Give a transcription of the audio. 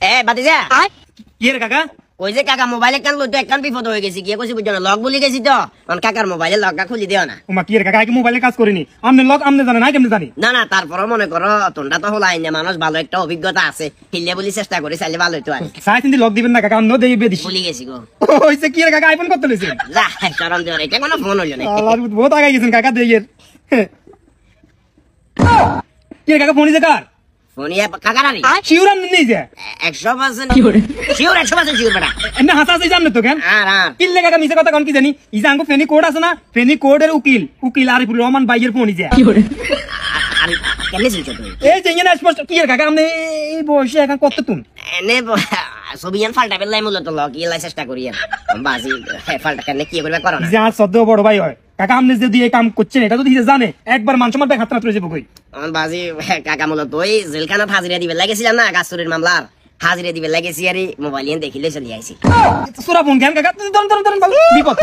এ বাতিজা কি রে কাকা ওই যে কাকা মোবাইল একখান লইতো একখান বিপদ হয়ে গেছি কি কইছি বুঝছো না লক বলি গেছি তো কাকার মোবাইলে লকটা খুলি দিও না ওমা কি রে কাকা কি মোবাইলে কাজ করিনি আমনে লক আমনে জানে না কেমনে জানি না না তারপরও মনে করো তোমরা তো হলাই না মানুষ ভালো একটা অভিজ্ঞতা আছে ফিরলে বলি চেষ্টা করি চাইলে ভালো হইতো আর সাই চিন্তি লক দিবেন না কাকা অন্য দেই বেদিস ভুলি গেছি গো হইছে কি রে কাকা আইফোন কত লইছেন যা শরম দিও না, এটা কোনো ফোন হইলো না আল্লাহ বহুত আগে গেছেন কাকা দেইয়ের কি রে কাকা ফোনই যে কার ফোন ইয়া কাকার আরি শিওর আমনে নেই যে 100% শিওর 100% শিওর বেটা এমনি হাসা আছে জানেন তো কেন আর কিল্লে কাকা মিছে কথা কোন কি জানি ইজা আঙ্গো ফেনি কোড আছে না ফেনি কোডের উকিল আরিফুর রহমান ভাইয়ের ফোনই যে আর কেমনে ছিলছো তুই এই যে ইনা স্পষ্ট কি রে কাকা আমনে এই বয়সে এখন কত তুন এনে ছবিয়ান ফাল্টা বেলাই মূলত লক ইলাই চেষ্টা করি আর বাজি ফাল্টা কেন কি করবে করো না যে আর সদ্য বড় ভাই হয় কাকা আমনে যদি এই কাম করছেন এটা তো দিতে জানে একবার মান সম্মান হাত না তুলে যাবো কই আমার বাজি কাকা মূলত ওই জেলখানাত হাজিরা দিবে লাগেছিলাম না গাছুরির মামলার হাজিরা দিবে লাগেছি আর মোবাইল দেখিলে চলে আইছি সুরা ফোন কেন কাকা ধরুন বিপদ